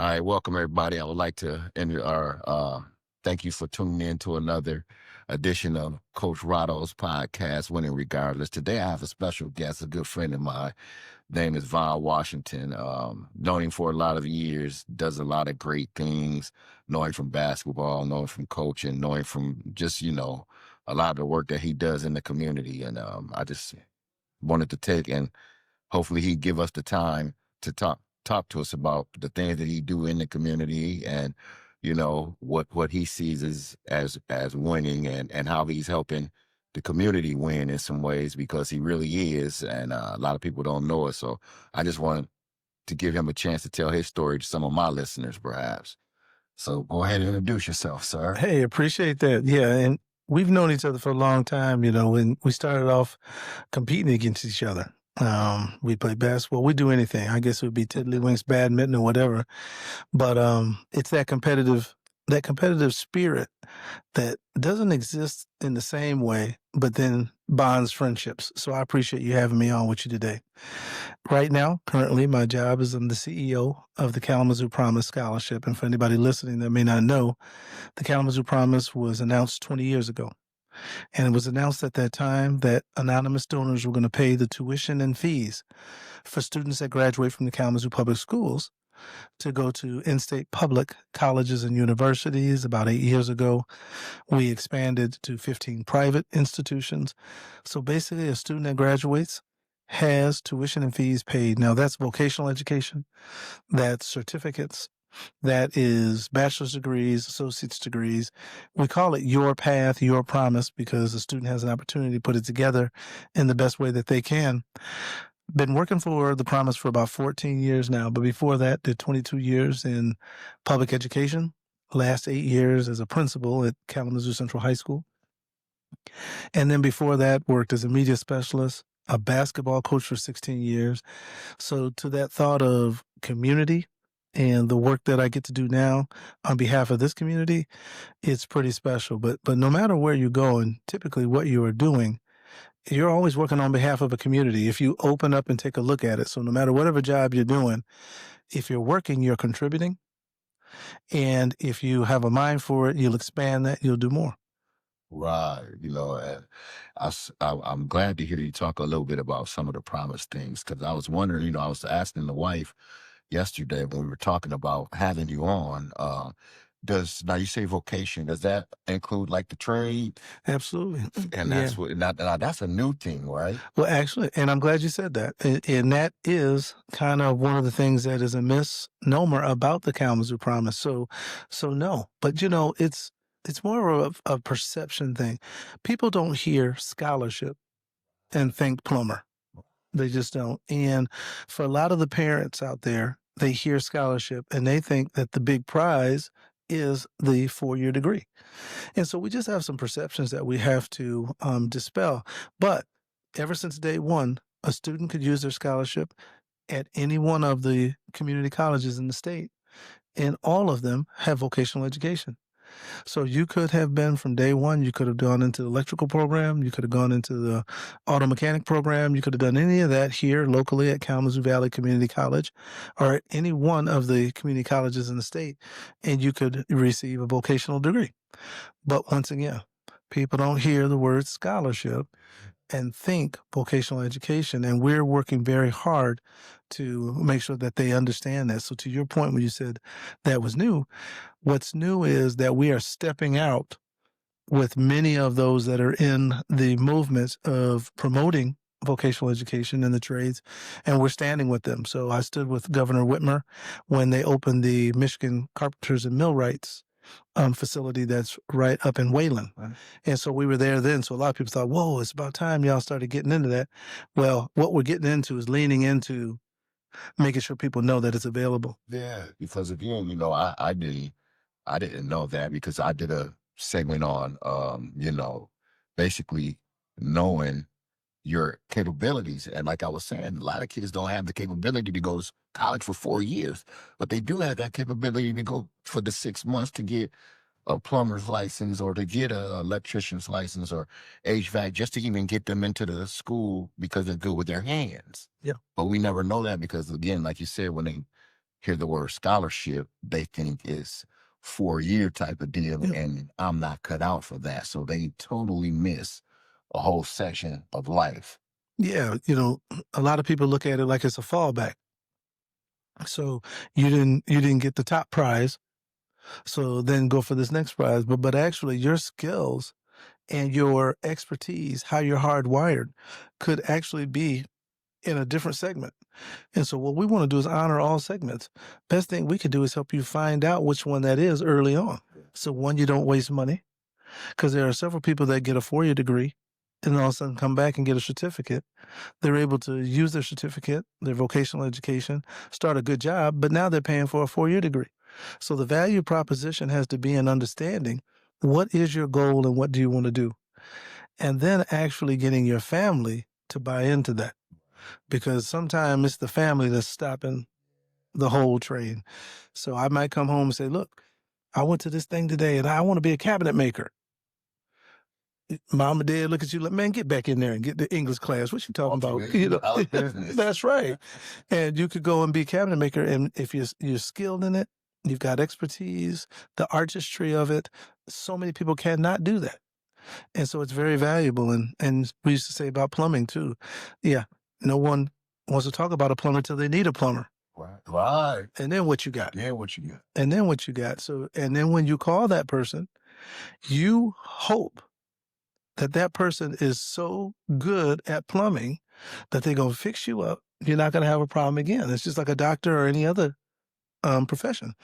All right, welcome everybody. I would like to end our thank you for tuning in to another edition of Coach Rodo's podcast, Winning Regardless. Today I have a special guest, a good friend of mine. Name is Von Washington. Known him for a lot of years, does a lot of great things. Know him from basketball, know him from coaching, know him from just, a lot of the work that he does in the community. And I just wanted to take and hopefully he give us the time to talk to us about the things that he do in the community and what he sees as winning and how he's helping the community win in some ways because he really is, and a lot of people don't know it. So I just wanted to give him a chance to tell his story to some of my listeners, perhaps. So go ahead and introduce yourself, sir. Hey, appreciate that. Yeah, and we've known each other for a long time, when we started off competing against each other. We play basketball. We do anything. I guess it would be tiddlywinks, badminton, or whatever. But it's that competitive spirit that doesn't exist in the same way, but then bonds friendships. So I appreciate you having me on with you today. Right now, currently, my job is I'm the CEO of the Kalamazoo Promise Scholarship. And for anybody listening that may not know, the Kalamazoo Promise was announced 20 years ago. And it was announced at that time that anonymous donors were going to pay the tuition and fees for students that graduate from the Kalamazoo Public Schools to go to in-state public colleges and universities. About 8 years ago, we expanded to 15 private institutions. So basically, a student that graduates has tuition and fees paid. Now, that's vocational education, that's certificates, that is bachelor's degrees, associate's degrees. We call it Your Path, Your Promise, because the student has an opportunity to put it together in the best way that they can. Been working for the Promise for about 14 years now, but before that, did 22 years in public education, last 8 years as a principal at Kalamazoo Central High School. And then before that, worked as a media specialist, a basketball coach for 16 years. So to that thought of community and the work that I get to do now on behalf of this community, it's pretty special. But no matter where you go and typically what you are doing, you're always working on behalf of a community if you open up and take a look at it. So no matter whatever job you're doing, if you're working, you're contributing. And if you have a mind for it, you'll expand that, you'll do more. Right. And I'm glad to hear you talk a little bit about some of the promise things because I was wondering, I was asking the wife yesterday when we were talking about having you on, now you say vocation, does that include like the trade? Absolutely. And that's now that's a new thing, right? Well, actually, and I'm glad you said that. And that is kind of one of the things that is a misnomer about the Kalamazoo Promise. So no, but it's more of a perception thing. People don't hear scholarship and think plumber. They just don't. And for a lot of the parents out there, they hear scholarship and they think that the big prize is the 4-year degree. And so we just have some perceptions that we have to dispel. But ever since day one, a student could use their scholarship at any one of the community colleges in the state, and all of them have vocational education. So you could have been from day one, you could have gone into the electrical program, you could have gone into the auto mechanic program, you could have done any of that here locally at Kalamazoo Valley Community College or at any one of the community colleges in the state, and you could receive a vocational degree. But once again, people don't hear the word scholarship and think vocational education, and we're working very hard to make sure that they understand that. So to your point when you said that was new, what's new is that we are stepping out with many of those that are in the movement of promoting vocational education in the trades, and we're standing with them. So I stood with Governor Whitmer when they opened the Michigan Carpenters and Millwrights facility that's right up in Wayland. Right. And so we were there then. So a lot of people thought, whoa, it's about time y'all started getting into that. Well, what we're getting into is leaning into making sure people know that it's available. Yeah, because again, I didn't know that because I did a segment on, basically knowing your capabilities. And like I was saying, a lot of kids don't have the capability to go to college for 4 years, but they do have that capability to go for the 6 months to get a plumber's license or to get an electrician's license or HVAC, just to even get them into the school because they're good with their hands. Yeah. But we never know that because, again, like you said, when they hear the word scholarship, they think it's 4-year type of deal, Yeah. and I'm not cut out for that. So they totally miss a whole section of life. Yeah, a lot of people look at it like it's a fallback. So you didn't get the top prize, so then go for this next prize. But actually, your skills and your expertise, how you're hardwired, could actually be in a different segment. And so what we want to do is honor all segments. Best thing we could do is help you find out which one that is early on. So one, you don't waste money, because there are several people that get a 4-year degree and all of a sudden come back and get a certificate. They're able to use their certificate, their vocational education, start a good job, but now they're paying for a 4-year degree. So the value proposition has to be an understanding. What is your goal and what do you want to do? And then actually getting your family to buy into that, because sometimes it's the family that's stopping the whole train. So I might come home and say, look, I went to this thing today and I want to be a cabinet maker. Mom and dad look at you like, man, get back in there and get the English class. What you talking about? That's right. And you could go and be a cabinet maker. And if you're skilled in it, you've got expertise, the artistry of it. So many people cannot do that. And so it's very valuable. And we used to say about plumbing too. Yeah. No one wants to talk about a plumber till they need a plumber. Right. And then what you got? Yeah, what you got? And then what you got? So, and then when you call that person, you hope that person is so good at plumbing that they're going to fix you up. You're not going to have a problem again. It's just like a doctor or any other profession.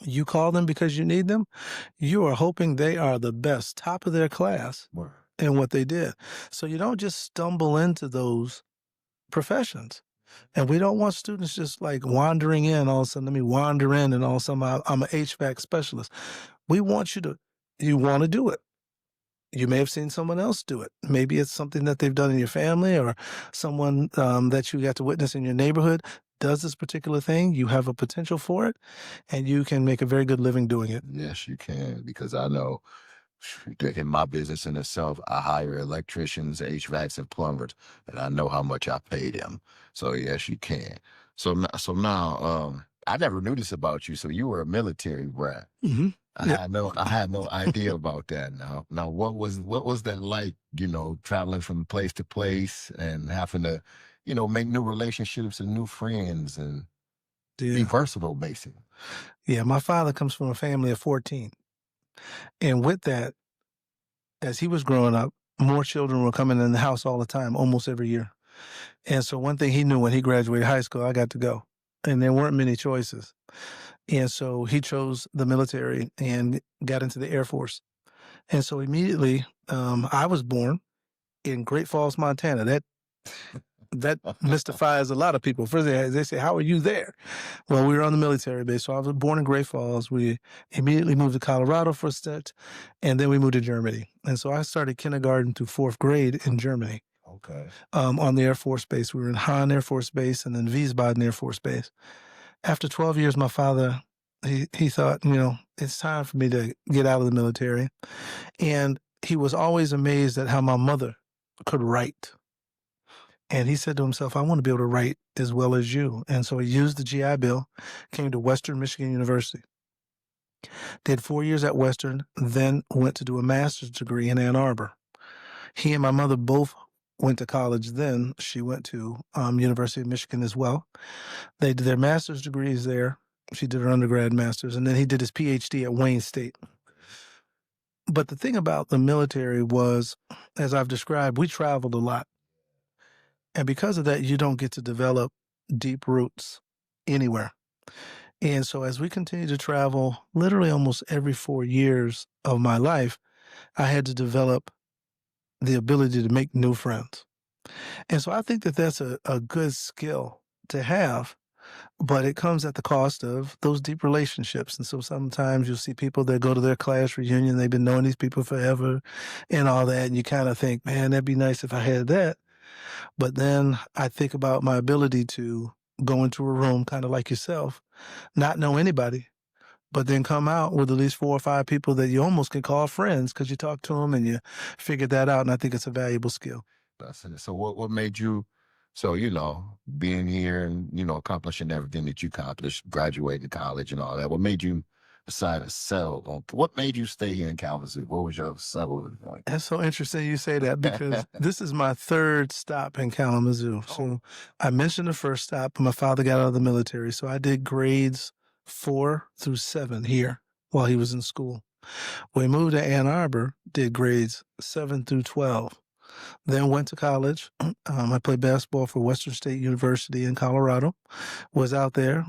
You call them because you need them. You are hoping they are the best, top of their class in what they did. So you don't just stumble into those professions. And we don't want students just like wandering in. All of a sudden, let me wander in and all of a sudden I'm an HVAC specialist. We want you want to do it. You may have seen someone else do it. Maybe it's something that they've done in your family or someone that you got to witness in your neighborhood does this particular thing. You have a potential for it, and you can make a very good living doing it. Yes, you can, because I know in my business in itself, I hire electricians, HVACs, and plumbers, and I know how much I pay them. So yes, you can. So now, I never knew this about you. So you were a military brat. Mm-hmm. I had no idea about that. Now, what was that like? Traveling from place to place and having to, make new relationships and new friends and be versatile, basically. Yeah, my father comes from a family of 14, and with that, as he was growing up, more children were coming in the house all the time, almost every year. And so one thing he knew when he graduated high school, I got to go, and there weren't many choices. And so he chose the military and got into the Air Force. And so immediately, I was born in Great Falls, Montana. That mystifies a lot of people. First, they say, how are you there? Well, we were on the military base. So I was born in Great Falls. We immediately moved to Colorado for a stint, and then we moved to Germany. And so I started kindergarten through 4th grade in Germany. Okay. On the Air Force Base. We were in Hahn Air Force Base and then Wiesbaden Air Force Base. After 12 years, my father, he thought, it's time for me to get out of the military. And he was always amazed at how my mother could write. And he said to himself, I want to be able to write as well as you. And so he used the GI Bill, came to Western Michigan University, did 4 years at Western, then went to do a master's degree in Ann Arbor. He and my mother both went to college then. She went to University of Michigan as well. They did their master's degrees there. She did her undergrad master's, and then he did his PhD at Wayne State. But the thing about the military was, as I've described, we traveled a lot. And because of that, you don't get to develop deep roots anywhere. And so as we continue to travel, literally almost every 4 years of my life, I had to develop the ability to make new friends. And so I think that that's a good skill to have, but it comes at the cost of those deep relationships. And so sometimes you'll see people that go to their class reunion, they've been knowing these people forever and all that, and you kind of think, man, that'd be nice if I had that. But then I think about my ability to go into a room, kind of like yourself, not know anybody, but then come out with at least 4 or 5 people that you almost can call friends because you talk to them and you figured that out. And I think it's a valuable skill. That's it. So what made you So, being here and, accomplishing everything that you accomplished, graduating college and all that, what made you decide to settle on, what made you stay here in Kalamazoo? What was your settling point? That's so interesting you say that because this is my third stop in Kalamazoo. So I mentioned the first stop, but my father got out of the military. So I did grades 4 through 7 here while he was in school. We moved to Ann Arbor, did grades 7 through 12. Then went to college. I played basketball for Western State University in Colorado. Was out there.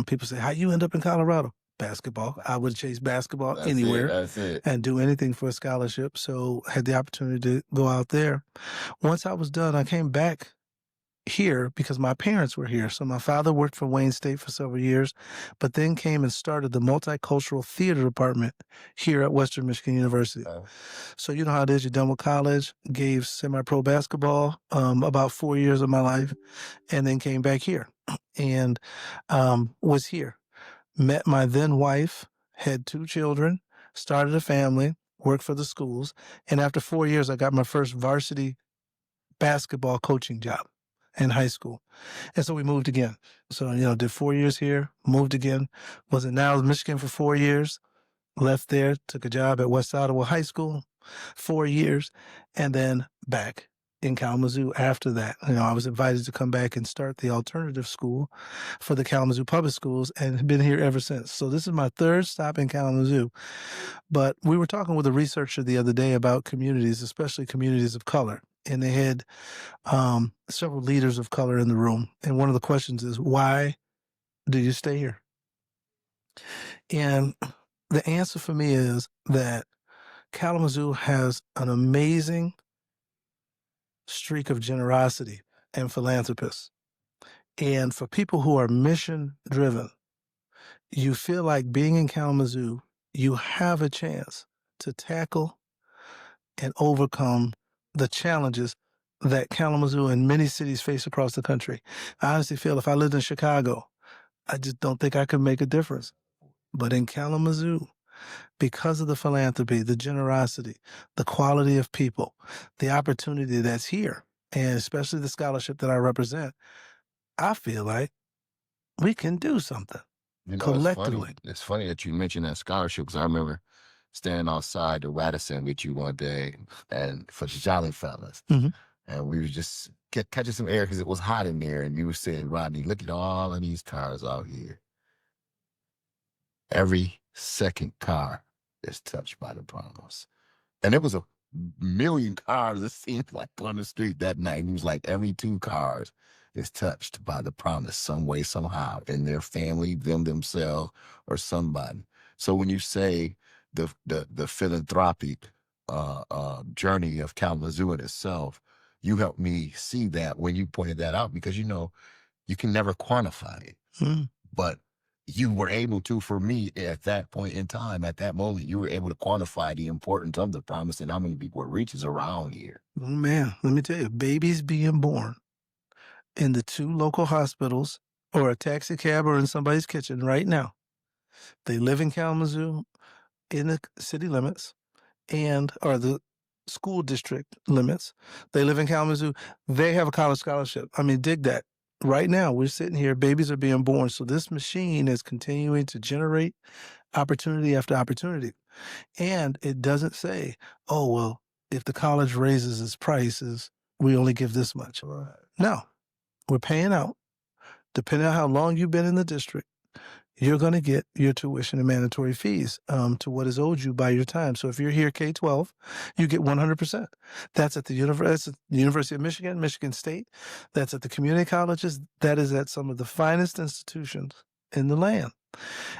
People say, "How you end up in Colorado?" Basketball. I would chase basketball anywhere That's it. and do anything for a scholarship. So had the opportunity to go out there. Once I was done, I came back here because my parents were here. So my father worked for Wayne State for several years, but then came and started the multicultural theater department here at Western Michigan University. So you know how it is. You're done with college, gave semi-pro basketball about 4 years of my life, and then came back here and was here. Met my then wife, had 2 children, started a family, worked for the schools, and after 4 years, I got my first varsity basketball coaching job in high school. And so we moved again. So, did 4 years here, moved again, was in Niles, Michigan for 4 years, left there, took a job at West Ottawa High School, 4 years, and then back in Kalamazoo after that. I was invited to come back and start the alternative school for the Kalamazoo Public Schools and have been here ever since. So this is my third stop in Kalamazoo. But we were talking with a researcher the other day about communities, especially communities of color. And they had several leaders of color in the room. And one of the questions is, why do you stay here? And the answer for me is that Kalamazoo has an amazing streak of generosity and philanthropists. And for people who are mission driven, you feel like being in Kalamazoo, you have a chance to tackle and overcome the challenges that Kalamazoo and many cities face across the country. I honestly feel if I lived in Chicago, I just don't think I could make a difference. But in Kalamazoo, because of the philanthropy, the generosity, the quality of people, the opportunity that's here, and especially the scholarship that I represent, I feel like we can do something collectively. It's funny that you mentioned that scholarship because I remember standing outside the Radisson with you one day and for the Jolly Fellas. Mhm. And we were just catching some air because it was hot in there. And you were saying, Rodney, look at all of these cars out here. Every second car is touched by the promise. And it was a million cars, it seemed like, on the street that night. It was like every 2 cars is touched by the promise some way, somehow, in their family, themselves, or somebody. So when you say the philanthropic journey of Kalamazoo in itself, you helped me see that when you pointed that out because, you can never quantify it. Mm. But you were able to, for me, at that point in time, at that moment, you were able to quantify the importance of the promise and how many people it reaches around here. Oh, man, let me tell you, babies being born in the 2 local hospitals or a taxi cab or in somebody's kitchen right now. They live in Kalamazoo in the city limits or the school district limits. They live in Kalamazoo. They have a college scholarship. I mean, dig that. Right now, we're sitting here, babies are being born. So this machine is continuing to generate opportunity after opportunity. And it doesn't say, oh, well, if the college raises its prices, we only give this much. Right. No, we're paying out. Depending on how long you've been in the district, you're going to get your tuition and mandatory fees to what is owed you by your time. So if you're here K-12, you get 100%. That's at the University of Michigan, Michigan State. That's at the community colleges. That is at some of the finest institutions in the land.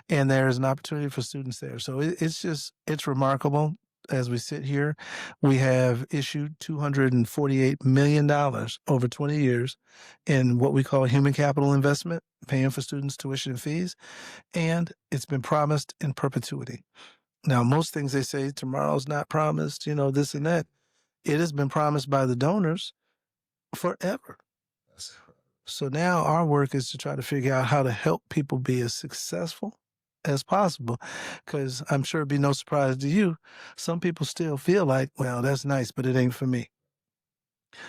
And there is an opportunity for students there. So it's remarkable. As we sit here, we have issued $248 million over 20 years in what we call human capital investment, paying for students' tuition and fees, and it's been promised in perpetuity. Now, most things they say tomorrow's not promised, this and that. It has been promised by the donors forever. So now our work is to try to figure out how to help people be as successful as possible, because I'm sure it'd be no surprise to you, some people still feel like, well, that's nice, but it ain't for me.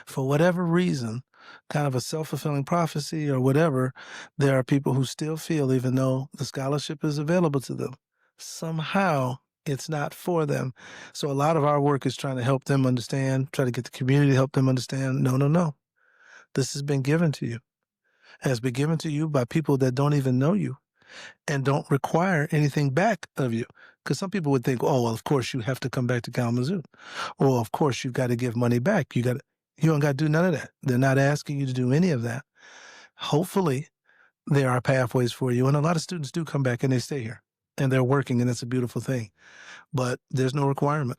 For whatever reason, kind of a self-fulfilling prophecy or whatever, there are people who still feel, even though the scholarship is available to them, somehow it's not for them. So a lot of our work is trying to help them understand, try to get the community to help them understand, no, no, no. This has been given to you. It has been given to you by people that don't even know you and don't require anything back of you. Because some people would think, oh, well, of course you have to come back to Kalamazoo. Or of course you've got to give money back. You don't got to do none of that. They're not asking you to do any of that. Hopefully there are pathways for you. And a lot of students do come back and they stay here and they're working, and it's a beautiful thing. But there's no requirement.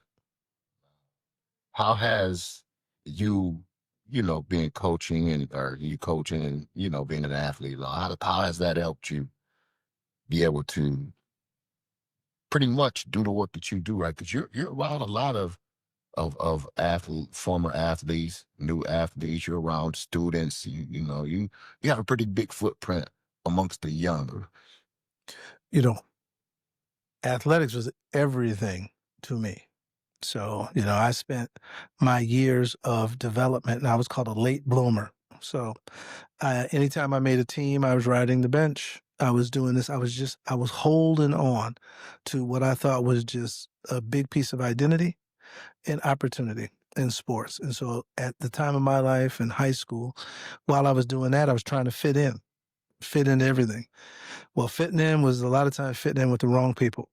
How has you, being coaching or you coaching and, being an athlete, how has that helped you be able to pretty much do the work that you do, right? Because you're around a lot of former athletes, new athletes. You're around students. You have a pretty big footprint amongst the younger. You know, athletics was everything to me. So, I spent my years of development, and I was called a late bloomer. So, anytime I made a team, I was riding the bench. I was doing this. I was holding on to what I thought was just a big piece of identity and opportunity in sports. And so at the time of my life in high school, while I was doing that, I was trying to fit into everything. Well, fitting in was a lot of times fitting in with the wrong people.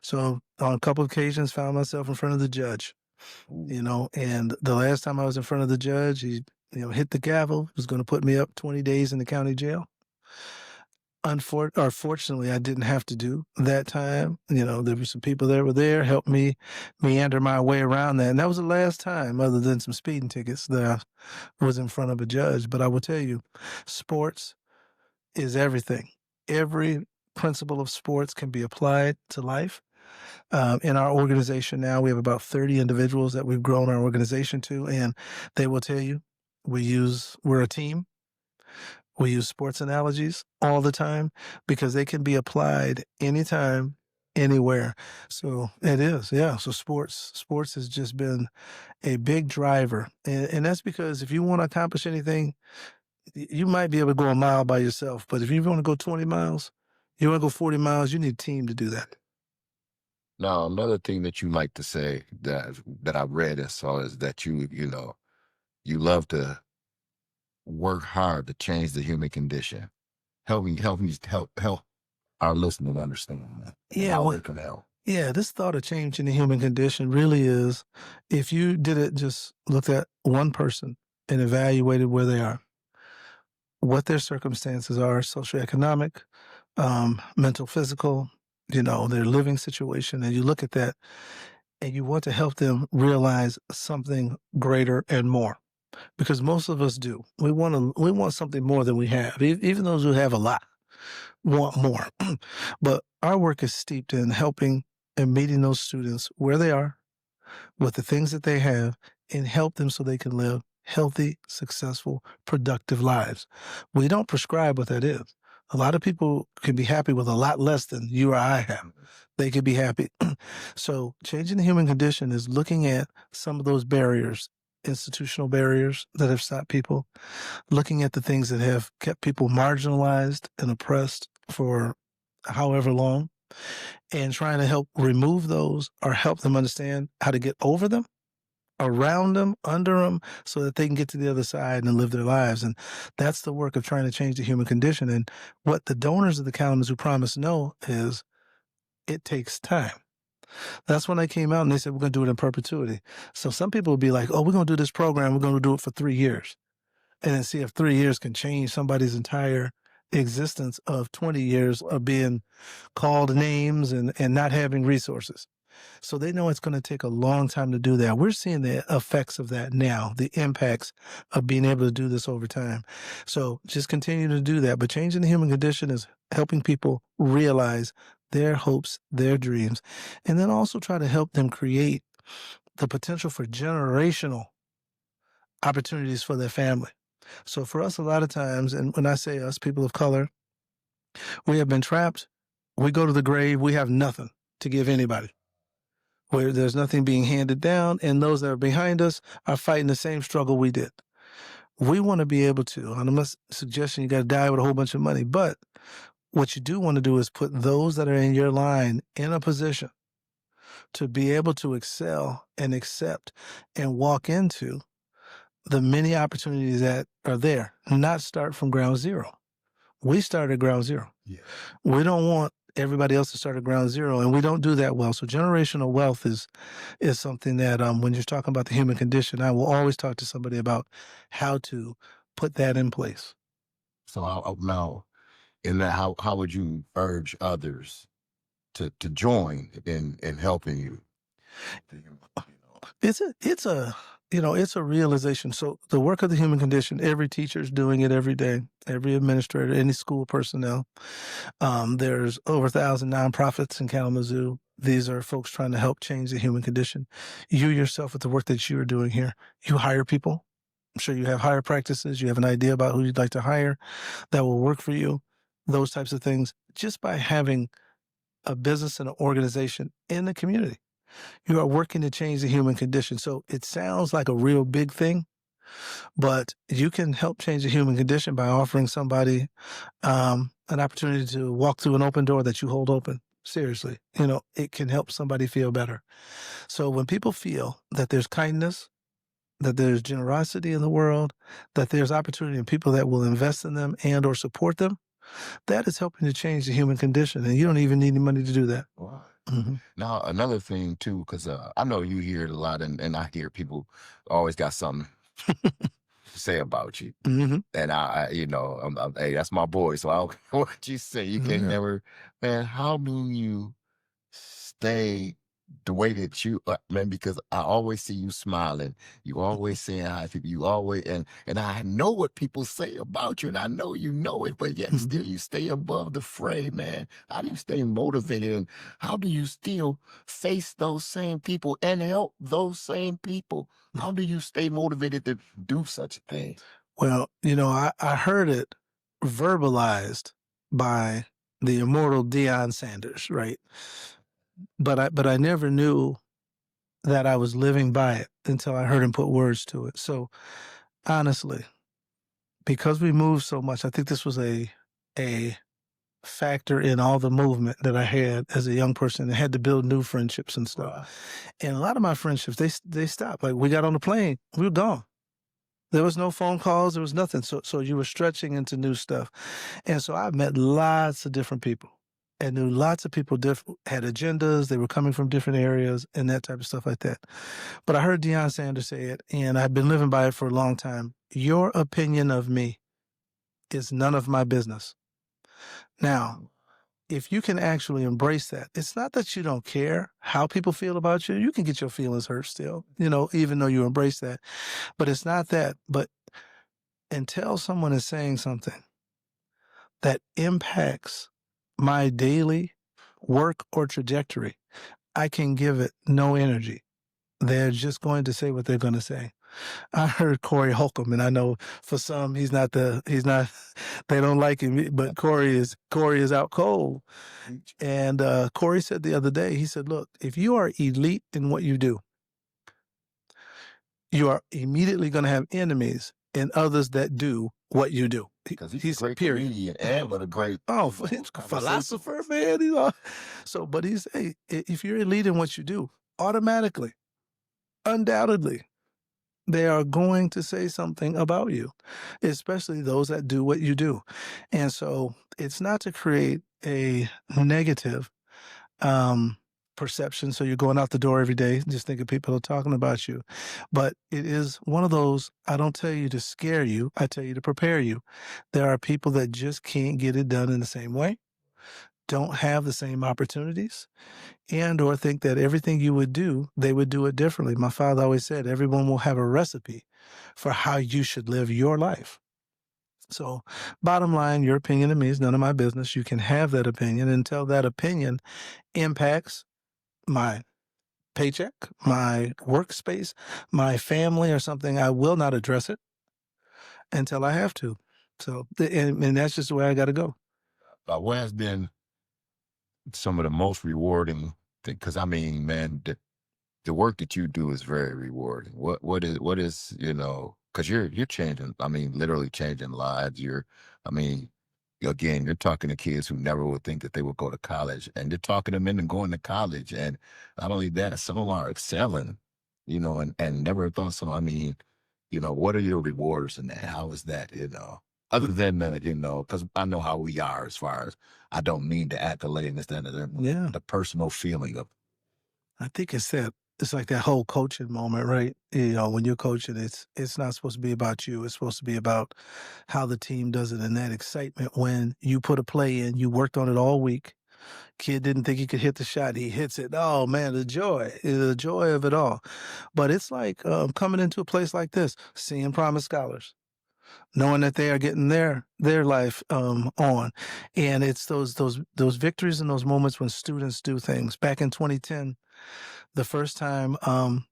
So on a couple of occasions, found myself in front of the judge, and the last time I was in front of the judge, he, hit the gavel, was going to put me up 20 days in the county jail. Fortunately, I didn't have to do that time. There were some people that were there, helped me meander my way around that. And that was the last time, other than some speeding tickets, that I was in front of a judge. But I will tell you, sports is everything. Every principle of sports can be applied to life. In our organization now, we have about 30 individuals that we've grown our organization to, and they will tell you we're a team. We use sports analogies all the time because they can be applied anytime, anywhere. So it is, yeah. So sports has just been a big driver. And that's because if you want to accomplish anything, you might be able to go a mile by yourself. But if you want to go 20 miles, you want to go 40 miles, you need a team to do that. Now, another thing that you like to say that I read and saw is that you love to work hard to change the human condition. Help our listeners understand that. Yeah, how well, it can help. Yeah, this thought of changing the human condition really is, if you did it, just looked at one person and evaluated where they are, what their circumstances are, socioeconomic, mental, physical, their living situation, and you look at that and you want to help them realize something greater and more. Because most of us do. We want something more than we have. Even those who have a lot want more. But our work is steeped in helping and meeting those students where they are with the things that they have and help them so they can live healthy, successful, productive lives. We don't prescribe what that is. A lot of people can be happy with a lot less than you or I have. They could be happy. So changing the human condition is looking at some of those barriers, institutional barriers that have stopped people, looking at the things that have kept people marginalized and oppressed for however long, and trying to help remove those or help them understand how to get over them, around them, under them, so that they can get to the other side and live their lives. And that's the work of trying to change the human condition. And what the donors of the Kalamazoo Promise know is it takes time. That's when they came out and they said, we're going to do it in perpetuity. So some people will be like, oh, we're going to do this program. We're going to do it for 3 years. And then see if 3 years can change somebody's entire existence of 20 years of being called names and not having resources. So they know it's going to take a long time to do that. We're seeing the effects of that now, the impacts of being able to do this over time. So just continue to do that. But changing the human condition is helping people realize their hopes, their dreams, and then also try to help them create the potential for generational opportunities for their family. So for us, a lot of times, and when I say us, people of color, we have been trapped. We go to the grave. We have nothing to give anybody, where there's nothing being handed down, and those that are behind us are fighting the same struggle we did. We want to be able to, and I'm not suggesting you got to die with a whole bunch of money, but what you do want to do is put those that are in your line in a position to be able to excel and accept and walk into the many opportunities that are there, not start from ground zero. We start at ground zero. Yeah. We don't want everybody else to start at ground zero, and we don't do that well. So generational wealth is something that when you're talking about the human condition, I will always talk to somebody about how to put that in place. So now, in that, how would you urge others to join in helping you? It's a realization. So the work of the human condition, every teacher is doing it every day, every administrator, any school personnel. There's over 1,000 nonprofits in Kalamazoo. These are folks trying to help change the human condition. You yourself, with the work that you are doing here, you hire people. I'm sure you have hire practices. You have an idea about who you'd like to hire that will work for you, those types of things, just by having a business and an organization in the community. You are working to change the human condition. So it sounds like a real big thing, but you can help change the human condition by offering somebody an opportunity to walk through an open door that you hold open. Seriously, it can help somebody feel better. So when people feel that there's kindness, that there's generosity in the world, that there's opportunity in people that will invest in them and or support them, that is helping to change the human condition. And you don't even need any money to do that. Wow. Mm-hmm. Now, another thing too, because I know you hear it a lot, and I hear people always got something to say about you. Mm-hmm. And hey, that's my boy. So I don't care what you say. You can never, man. How do you stay the way that you, man? Because I always see you smiling. You always saying hi to people. You always, and I know what people say about you, and I know you know it, but yet still you stay above the fray, man. How do you stay motivated, and how do you still face those same people and help those same people? How do you stay motivated to do such a thing? Well, I heard it verbalized by the immortal Deion Sanders, right? But I never knew that I was living by it until I heard him put words to it. So honestly, because we moved so much, I think this was a factor in all the movement that I had as a young person. I had to build new friendships and stuff. Wow. And a lot of my friendships, they stopped. Like we got on the plane, we were gone. There was no phone calls. There was nothing. So you were stretching into new stuff. And so I met lots of different people and knew lots of people had agendas. They were coming from different areas and that type of stuff like that. But I heard Deion Sanders say it, and I've been living by it for a long time. Your opinion of me is none of my business. Now, if you can actually embrace that, it's not that you don't care how people feel about you. You can get your feelings hurt still, even though you embrace that. But it's not that. But until someone is saying something that impacts my daily work or trajectory, I can give it no energy. They're just going to say what they're going to say. I heard Corey Holcomb, and I know for some they don't like him, but Corey is out cold. And Corey said the other day, he said, look, if you are elite in what you do, you are immediately going to have enemies in others that do what you do. Because he's a great comedian and what a great philosopher, man. So, but he's, hey, if you're elite in what you do, automatically, undoubtedly, they are going to say something about you, especially those that do what you do. And so it's not to create a negative perception. So you're going out the door every day just thinking people are talking about you. But it is one of those, I don't tell you to scare you. I tell you to prepare you. There are people that just can't get it done in the same way, don't have the same opportunities, and or think that everything you would do, they would do it differently. My father always said, everyone will have a recipe for how you should live your life. So bottom line, your opinion to me is none of my business. You can have that opinion until that opinion impacts my paycheck, my workspace, my family or something. I will not address it until I have to. So, and that's just the way I got to go. What has been some of the most rewarding thing? Because I mean, man, the work that you do is very rewarding. What is because you're changing. I mean, literally changing lives. I mean, again, you're talking to kids who never would think that they would go to college, and you're talking them into going to college. And not only that, some of them are excelling, and never thought so. I mean, what are your rewards in that? How is that, other than, because I know how we are as far as I don't need the accolade and this, that, and the other, Yeah. the personal feeling of, I think it's like that whole coaching moment, right? When you're coaching, it's not supposed to be about you. It's supposed to be about how the team does it and that excitement when you put a play in, you worked on it all week. Kid didn't think he could hit the shot. He hits it. Oh man, the joy of it all. But it's like coming into a place like this, seeing Promise Scholars, knowing that they are getting their life on, and it's those victories and those moments when students do things. Back in 2010, the first time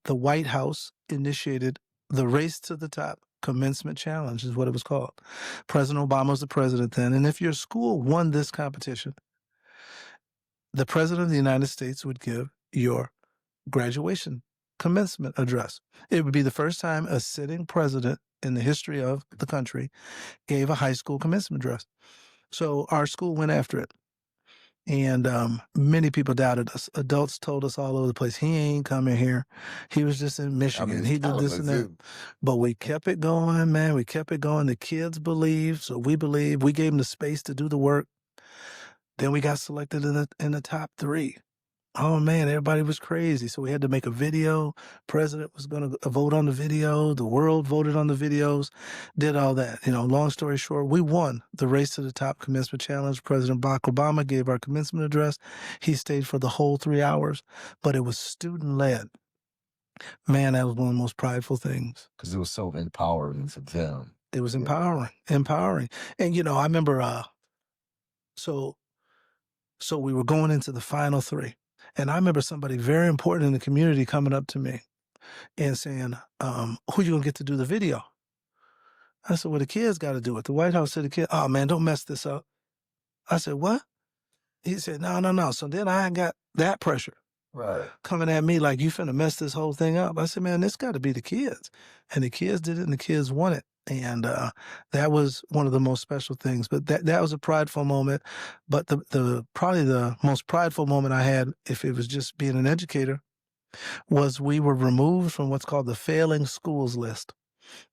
the White House initiated the Race to the Top Commencement Challenge is what it was called. President Obama was the president then, and if your school won this competition, the President of the United States would give your graduation commencement address. It would be the first time a sitting president in the history of the country gave a high school commencement address. So our school went after it. And many people doubted us. Adults told us all over the place, he ain't coming here. He was just in Michigan. He did this and that. But we kept it going, man. We kept it going. The kids believed, so we believed. We gave them the space to do the work. Then we got selected in the top 3. Oh man, everybody was crazy. So we had to make a video. President was going to vote on the video. The world voted on the videos, did all that. Long story short, we won the Race to the Top Commencement Challenge. President Barack Obama gave our commencement address. He stayed for the whole 3 hours, but it was student led. Man, that was one of the most prideful things. because it was so empowering for them. It was empowering. And I remember, so we were going into the final 3. And I remember somebody very important in the community coming up to me and saying, who you going to get to do the video? I said, well, the kids got to do it. The White House said the kid, oh man, don't mess this up. I said, what? He said, no. So then I got that pressure coming at me like, you finna mess this whole thing up. I said, man, this got to be the kids. And the kids did it and the kids won it. And that was one of the most special things. But that was a prideful moment. But the probably the most prideful moment I had, if it was just being an educator, was we were removed from what's called the failing schools list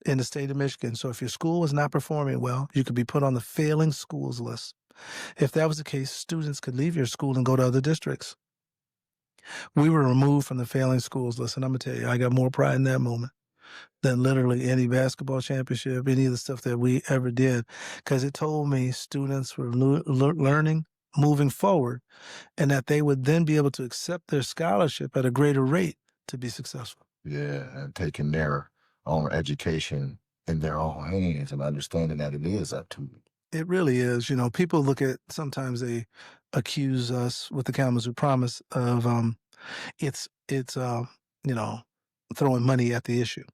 in the state of Michigan. So if your school was not performing well, you could be put on the failing schools list. If that was the case, students could leave your school and go to other districts. We were removed from the failing schools list. And I'm going to tell you, I got more pride in that moment than literally any basketball championship, any of the stuff that we ever did, because it told me students were learning, moving forward, and that they would then be able to accept their scholarship at a greater rate to be successful. Yeah, and taking their own education in their own hands and understanding that it is up to you. It really is. People sometimes they accuse us with the Kalamazoo Promise of it's throwing money at the issue.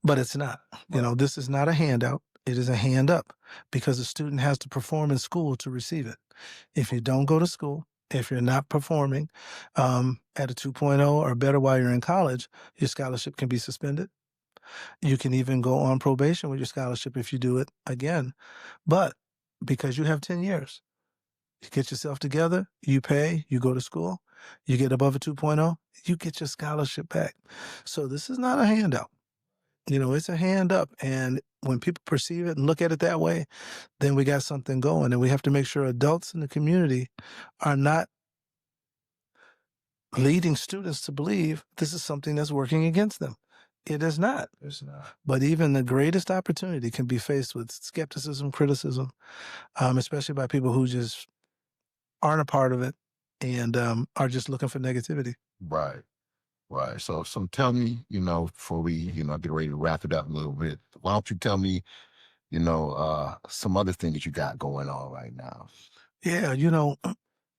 But it's not. This is not a handout. It is a hand up, because the student has to perform in school to receive it. If you don't go to school, if you're not performing at a 2.0 or better while you're in college, your scholarship can be suspended. You can even go on probation with your scholarship if you do it again. But because you have 10 years, you get yourself together, you pay, you go to school, you get above a 2.0, you get your scholarship back. So this is not a handout. It's a hand up. And when people perceive it and look at it that way, then we got something going. And we have to make sure adults in the community are not leading students to believe this is something that's working against them. It is not. It's not. But even the greatest opportunity can be faced with skepticism, criticism, especially by people who just aren't a part of it and are just looking for negativity. Right. So tell me, before we, get ready to wrap it up a little bit, why don't you tell me, some other things that you got going on right now? Yeah,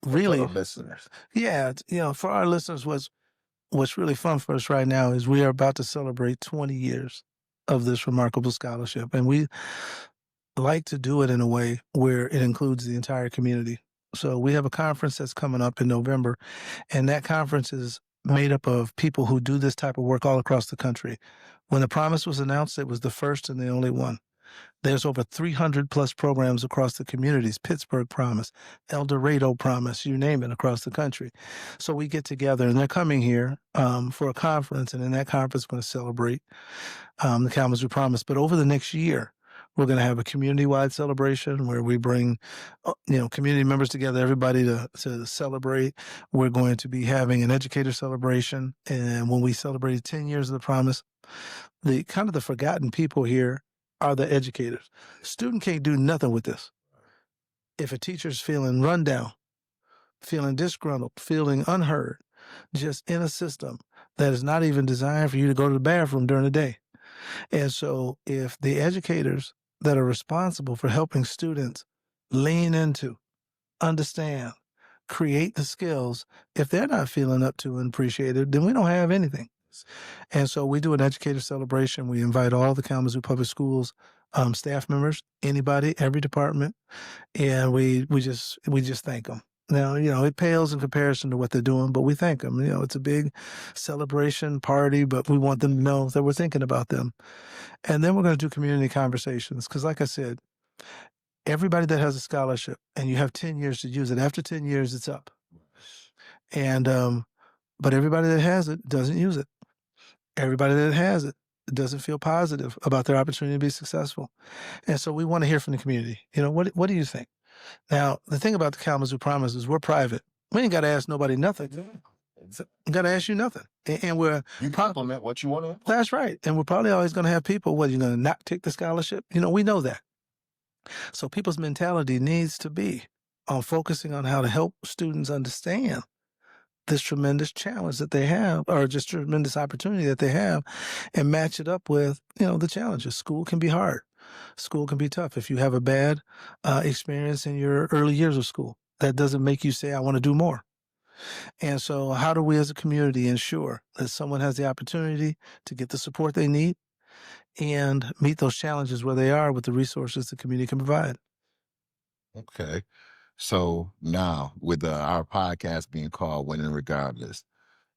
really. For our listeners. Yeah, for our listeners, what's really fun for us right now is we are about to celebrate 20 years of this remarkable scholarship. And we like to do it in a way where it includes the entire community. So we have a conference that's coming up in November, and that conference is made up of people who do this type of work all across the country. When the Promise was announced, it was the first and the only one. There's over 300 plus programs across the communities, Pittsburgh Promise, El Dorado Promise, you name it, across the country. So we get together, and they're coming here for a conference, and in that conference, we're going to celebrate the Kalamazoo Promise. But over the next year, we're going to have a community-wide celebration where we bring, community members together, everybody to celebrate. We're going to be having an educator celebration, and when we celebrate 10 years of the Promise, the forgotten people here are the educators. Student can't do nothing with this. If a teacher's feeling run down, feeling disgruntled, feeling unheard, just in a system that is not even designed for you to go to the bathroom during the day. And so if the educators that are responsible for helping students lean into, understand, create the skills, if they're not feeling up to and appreciated, then we don't have anything. And so we do an educator celebration. We invite all the Kalamazoo Public Schools staff members, anybody, every department, and we just thank them. Now, it pales in comparison to what they're doing, but we thank them. It's a big celebration party, but we want them to know that we're thinking about them. And then we're going to do community conversations because, like I said, everybody that has a scholarship and you have 10 years to use it, after 10 years, it's up. And but everybody that has it doesn't use it. Everybody that has it doesn't feel positive about their opportunity to be successful. And so we want to hear from the community. What do you think? Now, the thing about the Kalamazoo Promise is we're private. We ain't got to ask nobody nothing. Got to ask you nothing. And you compliment what you want to. That's right. And we're probably always going to have people, you're going to not take the scholarship? We know that. So people's mentality needs to be on focusing on how to help students understand this tremendous challenge that they have, or just tremendous opportunity that they have, and match it up with, the challenges. School can be hard. School can be tough. If you have a bad experience in your early years of school, that doesn't make you say, I want to do more. And so how do we as a community ensure that someone has the opportunity to get the support they need and meet those challenges where they are with the resources the community can provide? Okay. So now with our podcast being called Winning Regardless,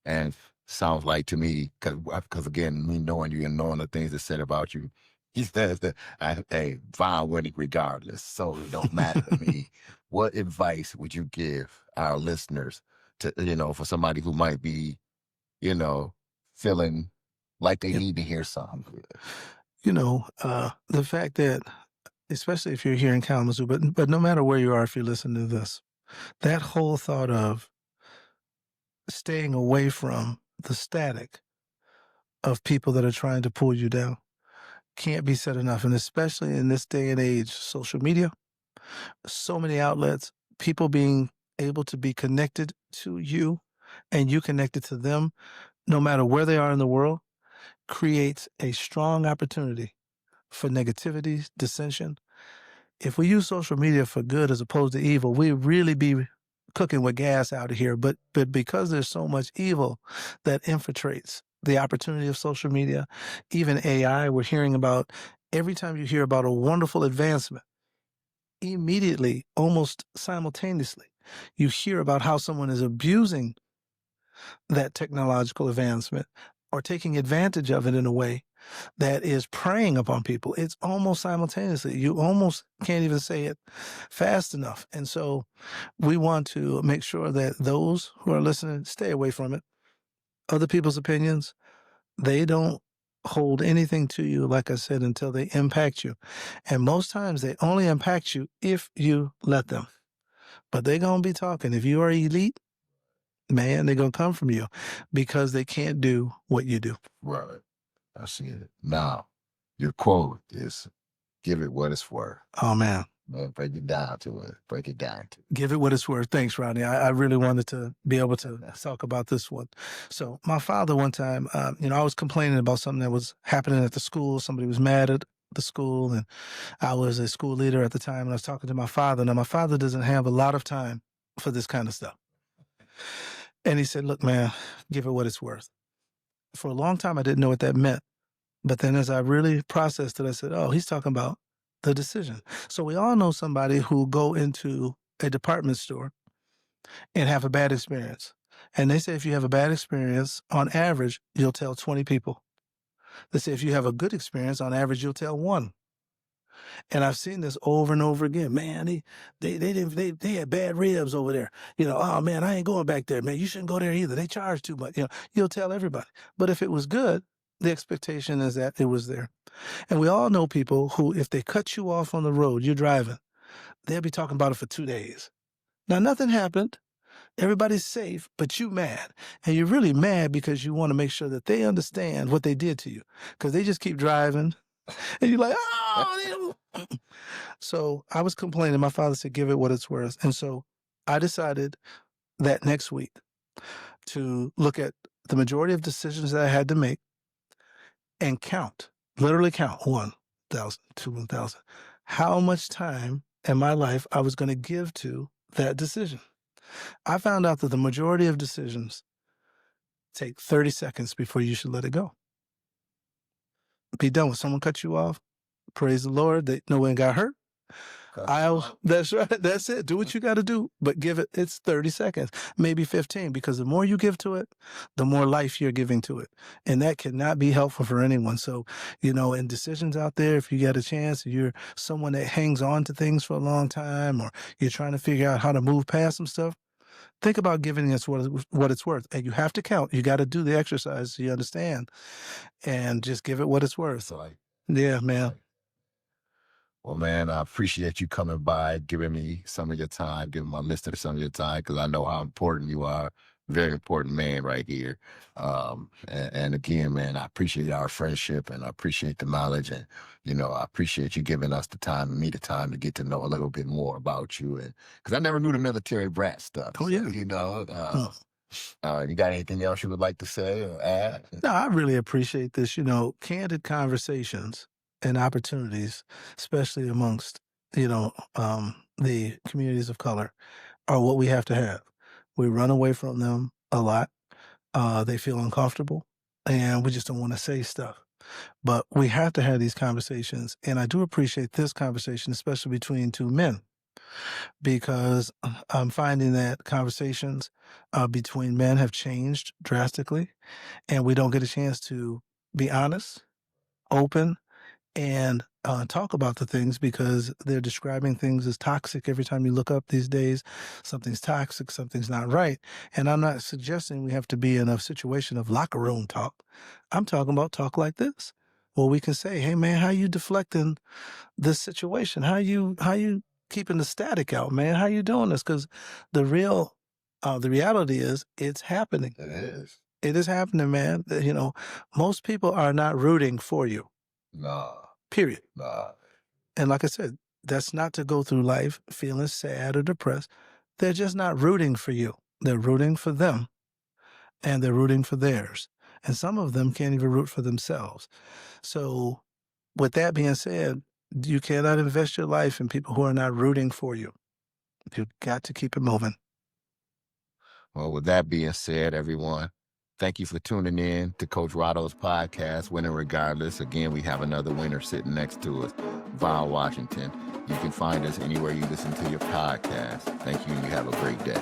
and sounds like to me, because again, me knowing you and knowing the things that said about you, he says that Vaughn winning regardless. So it don't matter to me. What advice would you give our listeners to, for somebody who might be, feeling like they need to hear something? The fact that, especially if you're here in Kalamazoo, but no matter where you are, if you're listening to this, that whole thought of staying away from the static of people that are trying to pull you down can't be said enough. And especially in this day and age, social media, so many outlets, people being able to be connected to you and you connected to them, no matter where they are in the world, creates a strong opportunity for negativity, dissension. If we use social media for good as opposed to evil, we really be cooking with gas out of here. But because there's so much evil that infiltrates the opportunity of social media, even AI, we're hearing about, every time you hear about a wonderful advancement, immediately, almost simultaneously, you hear about how someone is abusing that technological advancement or taking advantage of it in a way that is preying upon people. It's almost simultaneously. You almost can't even say it fast enough. And so we want to make sure that those who are listening stay away from it. Other people's opinions, they don't hold anything to you, like I said, until they impact you. And most times they only impact you if you let them. But they're going to be talking. If you are elite, man, they're going to come from you because they can't do what you do. Right. I see it. Now, your quote is, give it what it's worth. Oh, man. Break it down to it. Break it down to it. Give it what it's worth. Thanks, Rodney. I really wanted to be able to talk about this one. So my father one time, I was complaining about something that was happening at the school. Somebody was mad at the school, and I was a school leader at the time, and I was talking to my father. Now, my father doesn't have a lot of time for this kind of stuff. And he said, look, man, give it what it's worth. For a long time, I didn't know what that meant. But then as I really processed it, I said, oh, he's talking about the decision. So we all know somebody who go into a department store and have a bad experience. And they say if you have a bad experience, on average, you'll tell 20 people. They say if you have a good experience, on average, you'll tell one. And I've seen this over and over again. Man, they had bad ribs over there. Oh man, I ain't going back there. Man, you shouldn't go there either. They charge too much. You'll tell everybody. But if it was good, the expectation is that it was there. And we all know people who, if they cut you off on the road, you're driving, they'll be talking about it for 2 days. Now, nothing happened. Everybody's safe, but you mad. And you're really mad because you want to make sure that they understand what they did to you, because they just keep driving. And you're like, oh. So I was complaining. My father said, give it what it's worth. And so I decided that next week to look at the majority of decisions that I had to make and count, literally count 1,000, 2,000, how much time in my life I was going to give to that decision. I found out that the majority of decisions take 30 seconds before you should let it go. Be done with someone cut you off. Praise the Lord that no one got hurt. That's right. That's it. Do what you got to do, but it's 30 seconds, maybe 15, because the more you give to it, the more life you're giving to it. And that cannot be helpful for anyone. So, in decisions out there, if you get a chance, you're someone that hangs on to things for a long time, or you're trying to figure out how to move past some stuff, think about giving it what it's worth. And you have to count. You got to do the exercise so you understand, and just give it what it's worth. Yeah, man. Well, man, I appreciate you coming by, giving me some of your time, giving my listeners some of your time, because I know how important you are. Very important man right here. And again, man, I appreciate our friendship, and I appreciate the knowledge, and, I appreciate you giving us the time and me the time to get to know a little bit more about you. And because I never knew the military brat stuff. Oh, yeah. You got anything else you would like to say or add? No, I really appreciate this, candid conversations and opportunities, especially amongst, the communities of color, are what we have to have. We run away from them a lot. They feel uncomfortable, and we just don't want to say stuff. But we have to have these conversations. And I do appreciate this conversation, especially between two men, because I'm finding that conversations between men have changed drastically, and we don't get a chance to be honest, open, and talk about the things, because they're describing things as toxic. Every time you look up these days, something's toxic, something's not right. And I'm not suggesting we have to be in a situation of locker room talk. I'm talking about talk like this, where we can say, hey, man, how you deflecting this situation? How you keeping the static out, man? How you doing this? Because the reality is it's happening. It is happening, man. Most people are not rooting for you. Nah. Period. Nah. And like I said, that's not to go through life feeling sad or depressed. They're just not rooting for you. They're rooting for them, and they're rooting for theirs. And some of them can't even root for themselves. So with that being said, you cannot invest your life in people who are not rooting for you. You've got to keep it moving. Well, with that being said, everyone, thank you for tuning in to Coach Rodo's podcast, Winning Regardless. Again, we have another winner sitting next to us, Val Washington. You can find us anywhere you listen to your podcast. Thank you, and you have a great day.